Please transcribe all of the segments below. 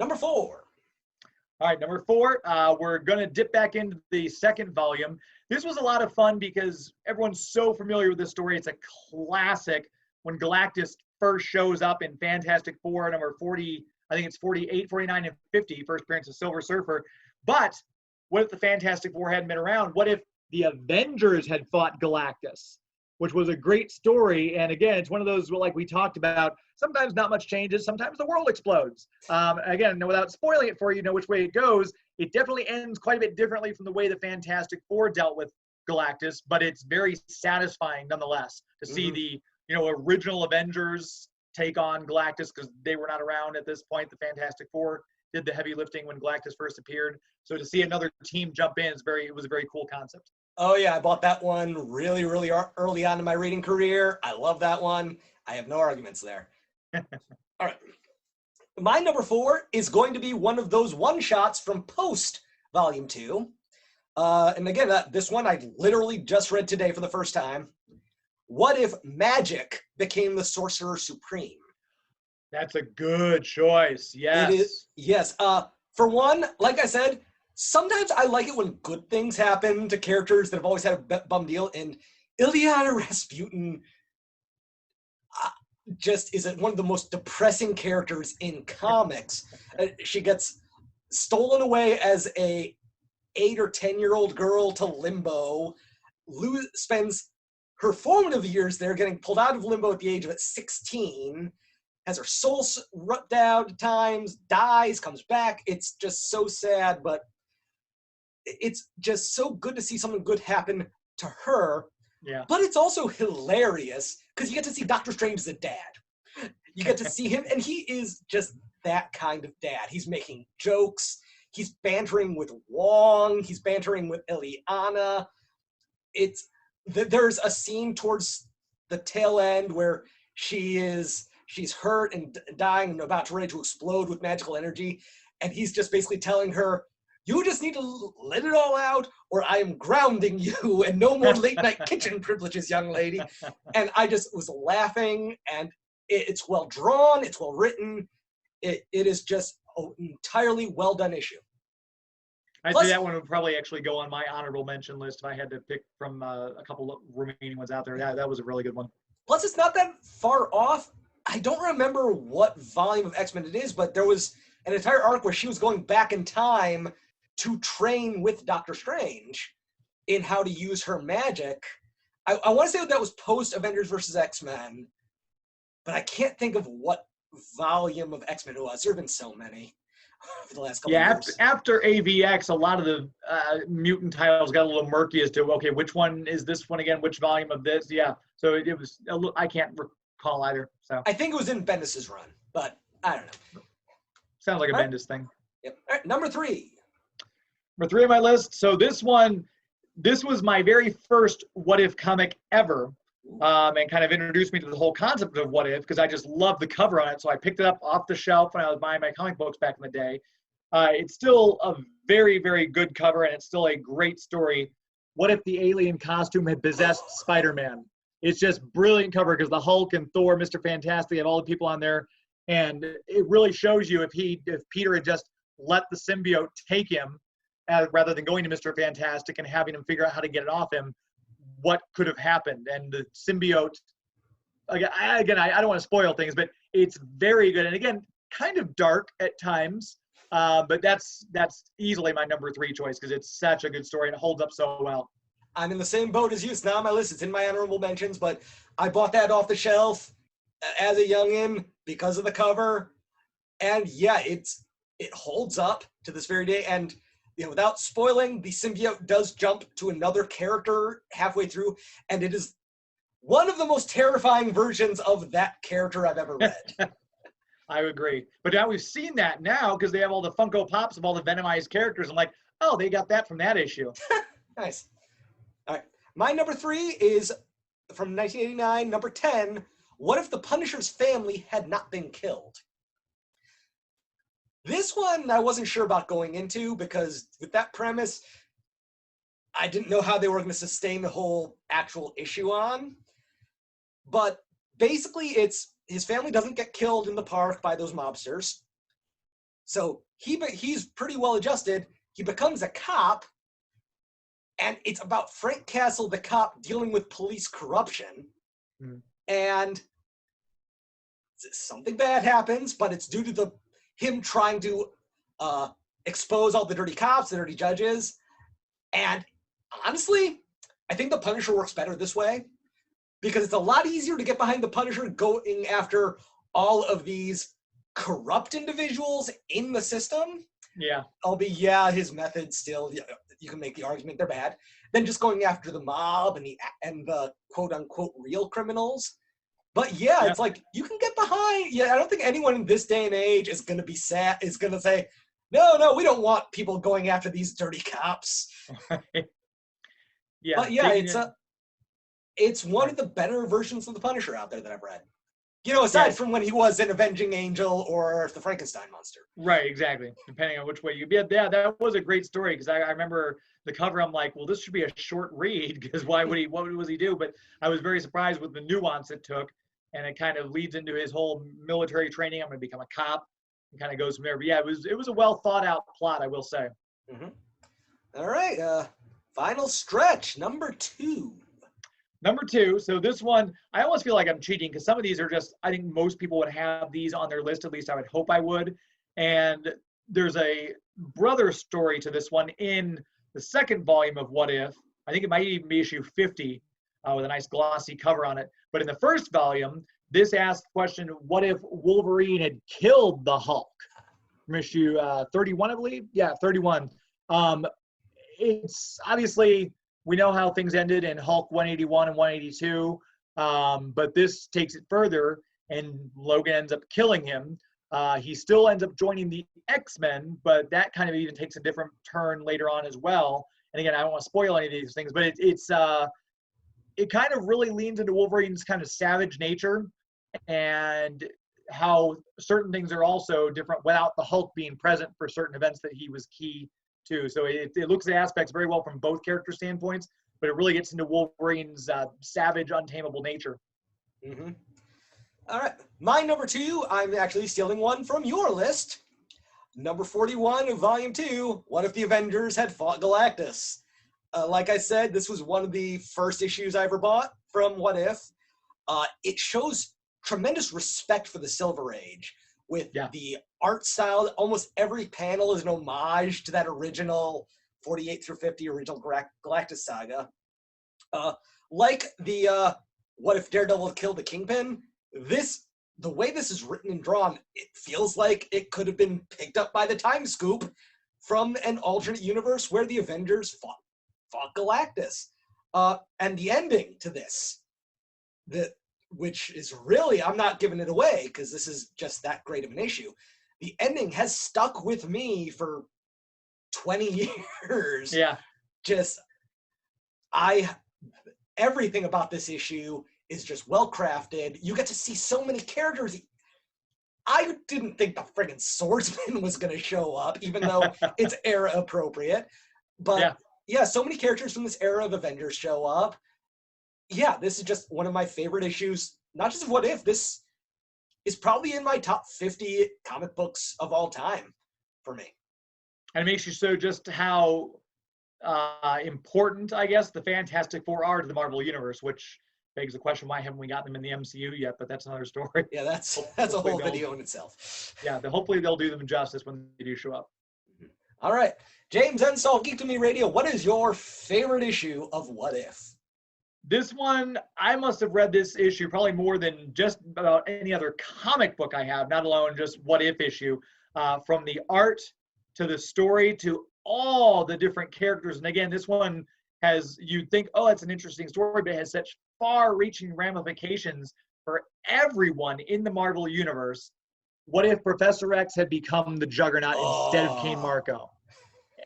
Number 4. All right, number 4, we're going to dip back into the second volume. This was a lot of fun because everyone's so familiar with this story. It's a classic when Galactus first shows up in Fantastic Four, number 40, I think it's 48, 49, and 50, first appearance of Silver Surfer. But what if the Fantastic Four hadn't been around? What if the Avengers had fought Galactus? Which was a great story. And again, it's one of those, like we talked about, sometimes not much changes, sometimes the world explodes. Again, without spoiling it for you, know which way it goes, it definitely ends quite a bit differently from the way the Fantastic Four dealt with Galactus, but it's very satisfying nonetheless to see the original Avengers take on Galactus, because they were not around at this point. The Fantastic Four did the heavy lifting when Galactus first appeared. So to see another team jump in, it was a very cool concept. Oh yeah, I bought that one really, really early on in my reading career. I love that one. I have no arguments there. All right. My number 4 is going to be one of those one-shots from post Volume 2. And again, this one I literally just read today for the first time. What if magic became the Sorcerer Supreme? That's a good choice. Yes. It is, yes. For one, like I said, sometimes I like it when good things happen to characters that have always had a bum deal. And Illyana Rasputin just is one of the most depressing characters in comics. She gets stolen away as a 8 or 10-year-old girl to limbo, spends her formative years there, getting pulled out of limbo at the age of 16, has her soul ripped out at times, dies, comes back. It's just so sad, but it's just so good to see something good happen to her. Yeah. But it's also hilarious because you get to see Doctor Strange as a dad. You get to see him, and he is just that kind of dad. He's making jokes. He's bantering with Wong. He's bantering with Illyana. There's a scene towards the tail end where she's hurt and dying and about to ready to explode with magical energy, and he's just basically telling her, "You just need to let it all out, or I am grounding you, and no more late night kitchen privileges, young lady." And I just was laughing, and it's well drawn, it's well written. It is just an entirely well done issue. I'd say that one would probably actually go on my honorable mention list if I had to pick from a couple of remaining ones out there. Yeah, that was a really good one. Plus, it's not that far off. I don't remember what volume of X-Men it is, but there was an entire arc where she was going back in time to train with Doctor Strange in how to use her magic. I want to say that was post Avengers versus X-Men, but I can't think of what volume of X-Men it was. There have been so many for the last couple of years. After AVX, a lot of the mutant titles got a little murky as to, okay, which one is this one again? Which volume of this? Yeah, so it was, I can't recall either. So I think it was in Bendis's run, but I don't know. Sounds like a Bendis thing. Yep. All right, number 3. Number 3 on my list. So this was my very first What If comic ever, and kind of introduced me to the whole concept of What If, because I just love the cover on it. So I picked it up off the shelf when I was buying my comic books back in the day. It's still a very, very good cover, and it's still a great story. What if the alien costume had possessed Spider-Man? It's just brilliant cover because the Hulk and Thor, Mr. Fantastic, have all the people on there. And it really shows you if Peter had just let the symbiote take him, rather than going to Mr. Fantastic and having him figure out how to get it off him, what could have happened. And the symbiote, again, I don't want to spoil things, but it's very good. And again, kind of dark at times, but that's easily my number 3 choice because it's such a good story and it holds up so well. I'm in the same boat as you. It's not on my list. It's in my honorable mentions, but I bought that off the shelf as a youngin because of the cover. And yeah, it holds up to this very day. And without spoiling, the symbiote does jump to another character halfway through, and it is one of the most terrifying versions of that character I've ever read. I agree. But now we've seen that now because they have all the Funko Pops of all the Venomized characters. I'm like, oh, they got that from that issue. Nice. All right. My number 3 is from 1989, number 10, What If the Punisher's family had not been killed? This one I wasn't sure about going into because with that premise, I didn't know how they were going to sustain the whole actual issue on. But basically, it's his family doesn't get killed in the park by those mobsters. So he's pretty well adjusted. He becomes a cop, and it's about Frank Castle, the cop, dealing with police corruption. And something bad happens, but it's due to him trying to expose all the dirty cops, the dirty judges. And honestly, I think the Punisher works better this way, because it's a lot easier to get behind the Punisher going after all of these corrupt individuals in the system. Yeah. Albeit, his methods still, you can make the argument they're bad, than just going after the mob and the quote-unquote real criminals. But yeah, it's like, you can get behind. Yeah, I don't think anyone in this day and age is going to be is going to say, no, we don't want people going after these dirty cops. Yeah. But yeah, it's one of the better versions of the Punisher out there that I've read. Aside from when he was an Avenging Angel or the Frankenstein monster. Right, exactly. Depending on which way you get. Yeah, that was a great story, because I remember the cover. I'm like, well, this should be a short read, because what was he do? But I was very surprised with the nuance it took, and it kind of leads into his whole military training. I'm going to become a cop, and kind of goes from there. But yeah, it was a well thought out plot, I will say. Mm-hmm. All right, final stretch, number 2. Number 2, so this one, I almost feel like I'm cheating, because some of these are just, I think most people would have these on their list, at least I would hope I would. And there's a brother story to this one in the second volume of What If. I think it might even be issue 50 with a nice glossy cover on it. But in the first volume, this asks the question, what if Wolverine had killed the Hulk? From issue 31, I believe? Yeah, 31. It's obviously... We know how things ended in Hulk 181 and 182, but this takes it further, and Logan ends up killing him. He still ends up joining the X-Men, but that kind of even takes a different turn later on as well. And again, I don't want to spoil any of these things, but it kind of really leans into Wolverine's kind of savage nature, and how certain things are also different without the Hulk being present for certain events that he was key too. So it looks at aspects very well from both character standpoints, but it really gets into Wolverine's savage, untamable nature. Mm-hmm. All right. My number 2, I'm actually stealing one from your list. Number 41 of Volume 2, What If the Avengers Had Fought Galactus? Like I said, this was one of the first issues I ever bought from What If. It shows tremendous respect for the Silver Age, with the art style. Almost every panel is an homage to that original 48 through 50 original Galactus saga. Like the What If Daredevil Killed the Kingpin, the way this is written and drawn, it feels like it could have been picked up by the Time Scoop from an alternate universe where the Avengers fought Galactus. And the ending to this, which is really, I'm not giving it away because this is just that great of an issue. The ending has stuck with me for 20 years. Yeah. Everything about this issue is just well crafted. You get to see so many characters. I didn't think the friggin' Swordsman was going to show up, even though it's era appropriate. But yeah, so many characters from this era of Avengers show up. Yeah, this is just one of my favorite issues, not just of What If. This is probably in my top 50 comic books of all time for me. And it makes you so just how important, I guess, the Fantastic Four are to the Marvel Universe, which begs the question, why haven't we got them in the MCU yet? But that's another story. Yeah, that's a whole video in itself. Yeah, hopefully they'll do them justice when they do show up. All right. James Enstall of Geek to Me Radio, what is your favorite issue of What If? This one, I must have read this issue probably more than just about any other comic book I have, not alone just What If issue. From the art to the story to all the different characters. And again, this one has, you'd think, oh, that's an interesting story, but it has such far-reaching ramifications for everyone in the Marvel Universe. What if Professor X had become the Juggernaut instead of Cain Marko?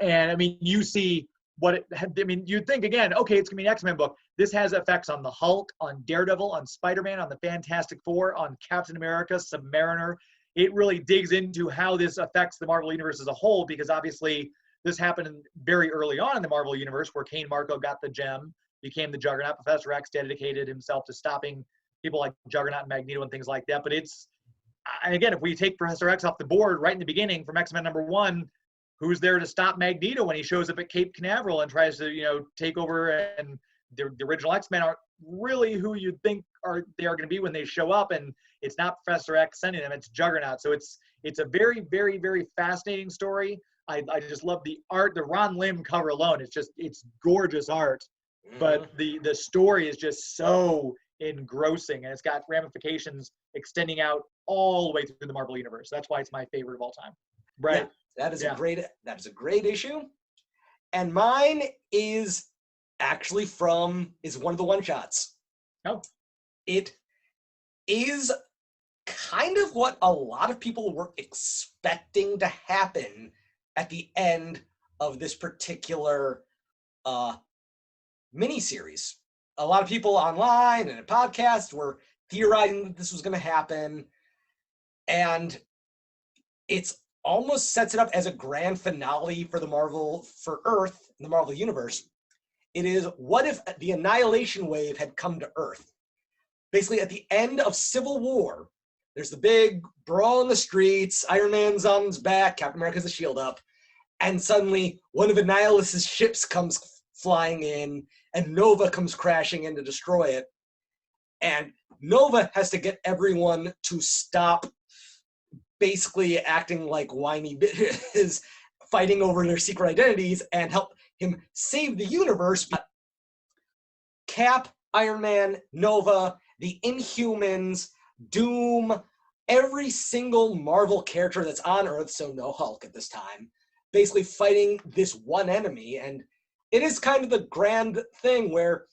And I mean, you see you'd think again, okay, it's gonna be an X-Men book. This has effects on the Hulk, on Daredevil, on Spider-Man, on the Fantastic Four, on Captain America, Submariner. It really digs into how this affects the Marvel Universe as a whole, because obviously this happened very early on in the Marvel Universe where Cain Marko got the gem, became the Juggernaut. Professor X dedicated himself to stopping people like Juggernaut and Magneto and things like that. But it's again, if we take Professor X off the board right in the beginning from X-Men #1, who's there to stop Magneto when he shows up at Cape Canaveral and tries to, take over? And the original X-Men aren't really who you'd think they are going to be when they show up, and it's not Professor X sending them, it's Juggernaut. So it's a very, very, very fascinating story. I just love the art. The Ron Lim cover alone, it's gorgeous art, but the story is just so engrossing, and it's got ramifications extending out all the way through the Marvel universe. That's why it's my favorite of all time. Right. Yeah, that is a great issue. And mine is actually is one of the one-shots. Oh. It is kind of what a lot of people were expecting to happen at the end of this particular miniseries. A lot of people online and in podcasts were theorizing that this was going to happen, and it's almost sets it up as a grand finale for Earth in the Marvel Universe. It is, what if the Annihilation Wave had come to Earth? Basically, at the end of Civil War, there's the big brawl in the streets, Iron Man's on his back, Captain America has a shield up, and suddenly one of Annihilus' ships comes flying in, and Nova comes crashing in to destroy it. And Nova has to get everyone to stop basically acting like whiny bitches, fighting over their secret identities, and help him save the universe. Cap, Iron Man, Nova, the Inhumans, Doom, every single Marvel character that's on Earth, so no Hulk at this time, basically fighting this one enemy. And it is kind of the grand thing where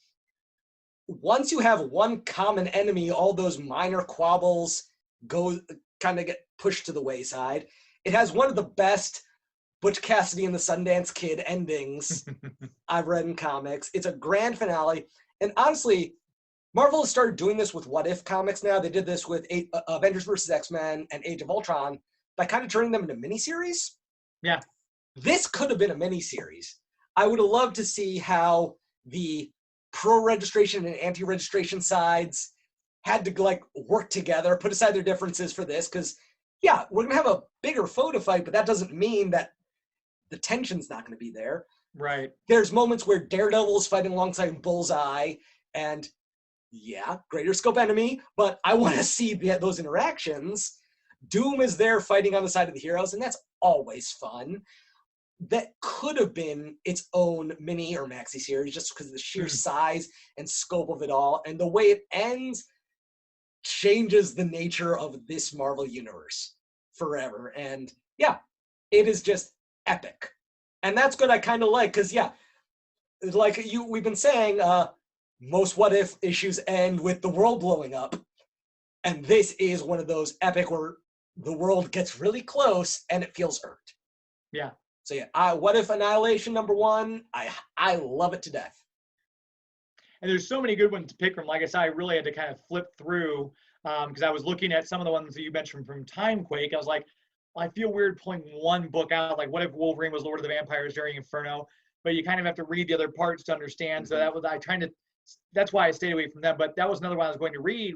once you have one common enemy, all those minor quabbles get pushed to the wayside. It has one of the best Butch Cassidy and the Sundance Kid endings I've read in comics. It's a grand finale. And honestly, Marvel has started doing this with What If comics now. They did this with Avengers vs. X-Men and Age of Ultron by kind of turning them into miniseries. Yeah. This could have been a miniseries. I would have loved to see how the pro-registration and anti-registration sides had to work together, put aside their differences for this, because yeah, we're gonna have a bigger photo fight, but that doesn't mean that the tension's not gonna be there. Right. There's moments where Daredevil is fighting alongside Bullseye, and yeah, greater scope enemy, but I want to see those interactions. Doom is there fighting on the side of the heroes, and that's always fun. That could have been its own mini or maxi series just because of the sheer size and scope of it all, and the way it ends changes the nature of this Marvel universe forever. And yeah, it is just epic. And that's what I kind of like, because yeah, we've been saying, most What If issues end with the world blowing up. And this is one of those epic where the world gets really close and it feels earned. Yeah. So yeah, What If Annihilation #1, I love it to death. And there's so many good ones to pick from. Like I said, I really had to kind of flip through because I was looking at some of the ones that you mentioned from Timequake. I was like, well, I feel weird pulling one book out. Like, what if Wolverine was Lord of the Vampires during Inferno? But you kind of have to read the other parts to understand. So that's why I stayed away from them. But that was another one I was going to read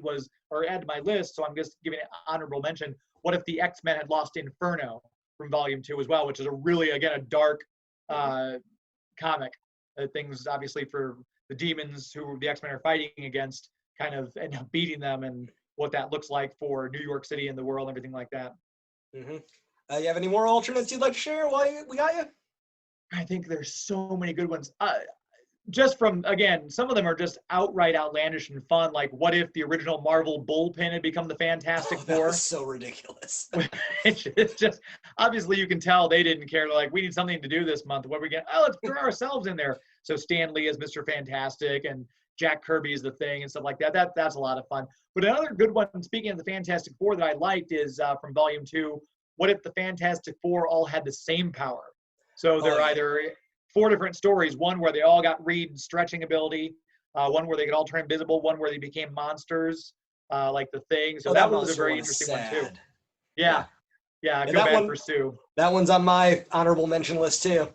or add to my list. So I'm just giving it honorable mention. What if the X-Men had lost Inferno from Volume 2 as well, which is a dark comic. Things obviously for the demons who the X-Men are fighting against kind of end up beating them, and what that looks like for New York City and the world, everything like that. You have any more alternates you'd like to share while we got you? I think there's so many good ones. Just from, again, some of them are just outright outlandish and fun. Like, what if the original Marvel bullpen had become the Fantastic Four? That was so ridiculous. It's just, obviously you can tell they didn't care. They're like, we need something to do this month. What are we get? Oh, let's throw ourselves in there. So Stan Lee is Mr. Fantastic and Jack Kirby is the Thing and stuff like that. That's a lot of fun. But another good one, speaking of the Fantastic Four that I liked, is from Volume 2, what if the Fantastic Four all had the same power? So they're either 4 different stories, one where they all got Reed's stretching ability, one where they could all turn invisible, one where they became monsters, like the Thing. So that was a very interesting one too. Yeah, I feel bad for Sue. That one's on my honorable mention list too.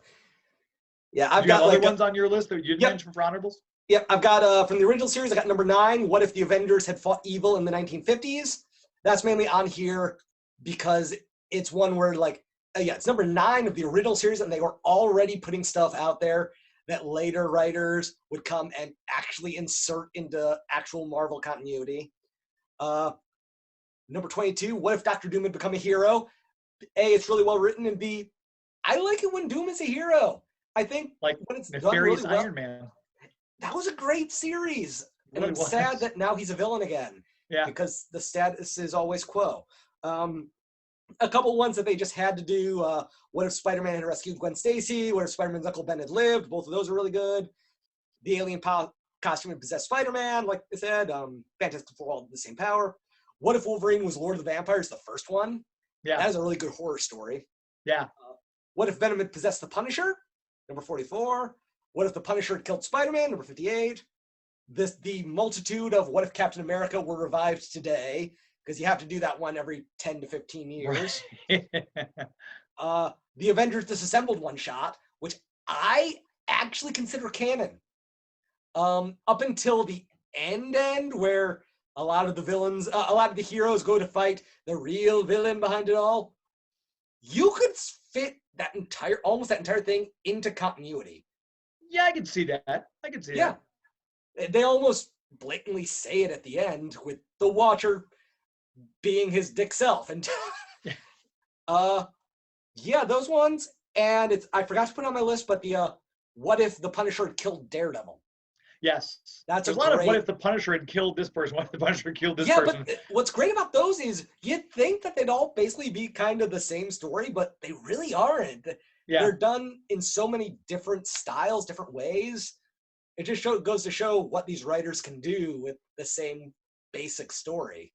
Yeah, I've got other ones on your list that you didn't mention for honorables? Yep, I've got from the original series, I got #9, What If the Avengers Had Fought Evil in the 1950s? That's mainly on here because it's one where, like, it's number 9 of the original series, and they were already putting stuff out there that later writers would come and actually insert into actual Marvel continuity. Number 22, what if Doctor Doom had become a hero? A, it's really well written, and B, I like it when Doom is a hero. I think Like when it's done Nefarious really well, Iron Man. that was a great series. And Really I'm was. sad that now he's a villain again. Yeah. Because the status is always quo. A couple ones that they just had to do. What if Spider-Man had rescued Gwen Stacy? What if Spider-Man's Uncle Ben had lived? Both of those are really good. The alien costume had possessed Spider-Man, like I said. Fantastic Four all the same power. What if Wolverine was Lord of the Vampires, the first one? Yeah. That is a really good horror story. Yeah. What if Venom had possessed the Punisher? Number 44. What if the Punisher had killed Spider-Man? Number 58. The multitude of what if Captain America were revived today, because you have to do that one every 10 to 15 years. The Avengers Disassembled one shot, which I actually consider canon. Up until the end where a lot of the villains, a lot of the heroes go to fight the real villain behind it all. You could fit that almost that entire thing into continuity. Yeah, I can see that. Yeah. They almost blatantly say it at the end with the Watcher being his dick self. And those ones. And I forgot to put it on my list, but the what if the Punisher had killed Daredevil? Yes. There's a lot of what if the Punisher had killed this person, what if the Punisher had killed this person. But what's great about those is you'd think that they'd all basically be kind of the same story, but they really aren't. Yeah. They're done in so many different styles, different ways. It just goes to show what these writers can do with the same basic story.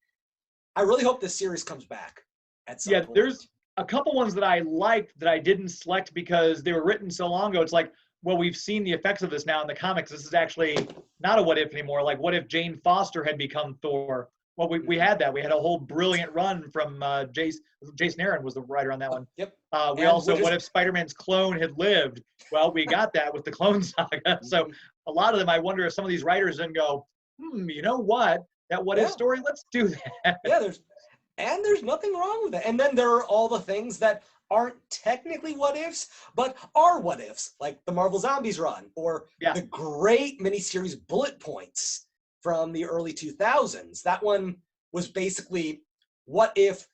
I really hope this series comes back at some point. There's a couple ones that I liked that I didn't select because they were written so long ago. It's like, well, we've seen the effects of this now in the comics. This is actually not a what if anymore. Like, what if Jane Foster had become Thor? Well, we had that. We had a whole brilliant run from Jason Aaron was the writer on that one. Yep. What if Spider-Man's clone had lived? Well, we got that with the Clone Saga. So a lot of them, I wonder if some of these writers didn't go, you know what? That what if story, let's do that. Yeah, there's nothing wrong with that. And then there are all the things that aren't technically what ifs, but are what ifs, like the Marvel Zombies run, or the great miniseries Bullet Points from the early 2000s. That one was basically what if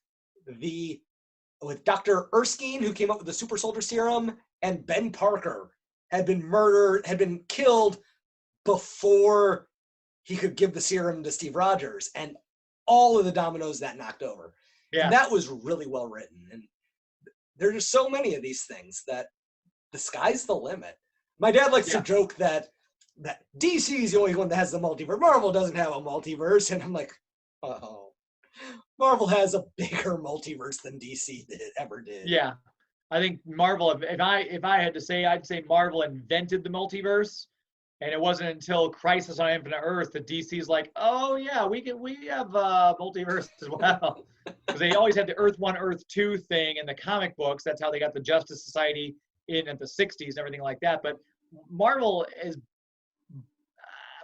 with Dr. Erskine, who came up with the super soldier serum, and Ben Parker had been killed before he could give the serum to Steve Rogers, and all of the dominoes that knocked over. Yeah. And that was really well written. And there's just so many of these things that the sky's the limit. My dad likes to joke that DC is the only one that has the multiverse. Marvel doesn't have a multiverse. And I'm like, oh, Marvel has a bigger multiverse than DC ever did. Yeah. I think Marvel, if I had to say, I'd say Marvel invented the multiverse. And it wasn't until Crisis on Infinite Earth that DC's like, oh yeah, we have multiverse as well. Because they always had the Earth 1, Earth 2 thing in the comic books. That's how they got the Justice Society in the 60s and everything like that. But Marvel is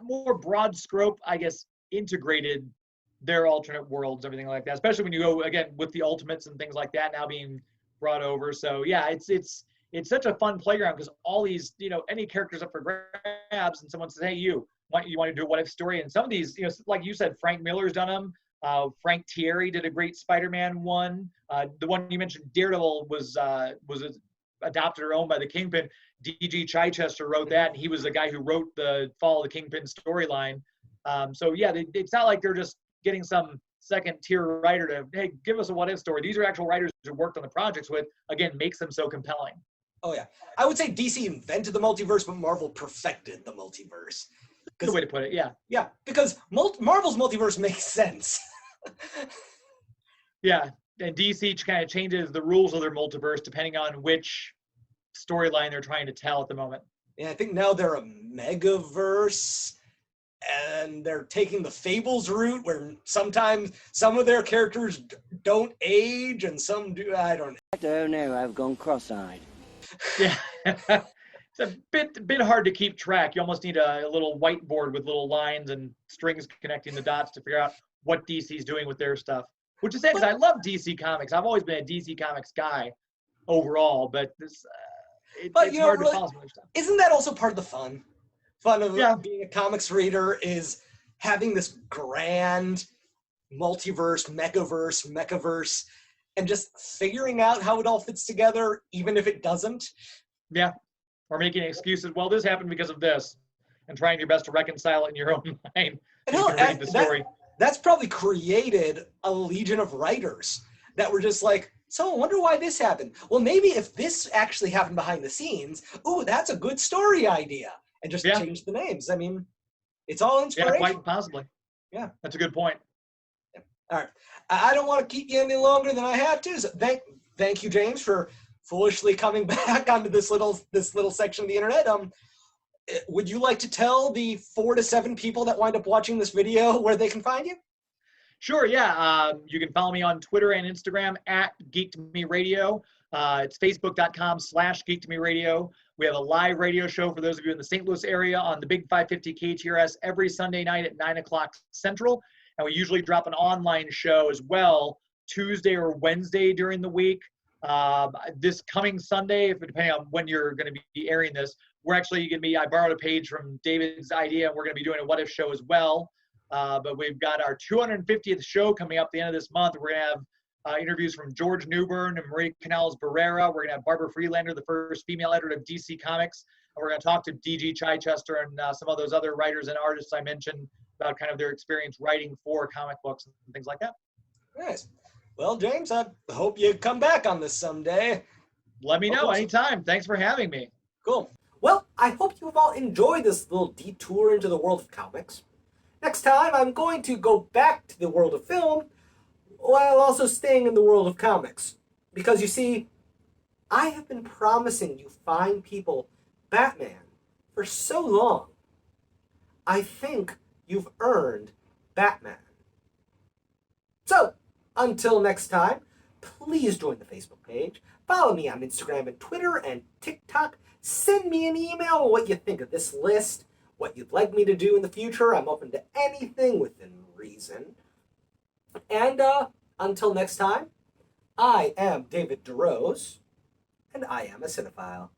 more broad scope, I guess, integrated their alternate worlds, everything like that. Especially when you go, again, with the Ultimates and things like that now being brought over. So yeah, it's such a fun playground because all these, any characters up for grabs, and someone says, hey, you want to do a what if story? And some of these, like you said, Frank Miller's done them. Frank Thierry did a great Spider-Man one. The one you mentioned, Daredevil, was adopted or owned by the Kingpin. D.G. Chichester wrote that, and he was the guy who wrote the Fall of the Kingpin storyline. So yeah, it's not like they're just getting some second-tier writer to, hey, give us a what if story. These are actual writers who worked on the projects with, again, makes them so compelling. Oh, yeah. I would say DC invented the multiverse, but Marvel perfected the multiverse. Good way to put it, yeah. Yeah, because Marvel's multiverse makes sense. Yeah, and DC kind of changes the rules of their multiverse depending on which storyline they're trying to tell at the moment. Yeah, I think now they're a megaverse, and they're taking the Fables route, where sometimes some of their characters don't age, and some do. I don't know. Oh no, I've gone cross-eyed. Yeah, it's a bit hard to keep track. You almost need a little whiteboard with little lines and strings connecting the dots to figure out what DC's doing with their stuff. Which is sad because I love DC Comics. I've always been a DC Comics guy overall, but this it's hard to follow some other stuff. Isn't that also part of the fun? Fun of Yeah. being a comics reader is having this grand multiverse, mechaverse, and just figuring out how it all fits together, even if it doesn't. Yeah. Or making excuses. Well, this happened because of this, and trying your best to reconcile it in your own mind. And You can read the story. That's probably created a legion of writers that were just like, so I wonder why this happened. Well, maybe if this actually happened behind the scenes, ooh, that's a good story idea. And just change the names. I mean, it's all inspiration. Yeah, quite possibly. Yeah. That's a good point. Yeah. All right. I don't want to keep you any longer than I have to. So thank you, James, for foolishly coming back onto this little section of the internet. Would you like to tell the 4 to 7 people that wind up watching this video where they can find you? Sure, yeah. You can follow me on Twitter and Instagram at GeekToMeRadio. It's Facebook.com/GeekToMeRadio. We have a live radio show for those of you in the St. Louis area on the Big 550 KTRS every Sunday night at 9 o'clock Central. And we usually drop an online show as well, Tuesday or Wednesday during the week. This coming Sunday, depending on when you're going to be airing this, we're actually going to be, I borrowed a page from David's idea, and we're going to be doing a What If show as well. But we've got our 250th show coming up at the end of this month. We're going to have interviews from George Newbern and Marie Canales-Barrera. We're going to have Barbara Freelander, the first female editor of DC Comics. And we're going to talk to D.G. Chichester and some of those other writers and artists I mentioned about kind of their experience writing for comic books and things like that. Nice. Well, James, I hope you come back on this someday. Let me know anytime. Thanks for having me. Cool. Well, I hope you've all enjoyed this little detour into the world of comics. Next time, I'm going to go back to the world of film while also staying in the world of comics. Because, you see, I have been promising you fine people Batman for so long. I think you've earned Batman. So, until next time, please join the Facebook page, follow me on Instagram and Twitter and TikTok, send me an email on what you think of this list, what you'd like me to do in the future. I'm open to anything within reason. And until next time, I am David DeRose, and I am a cinephile.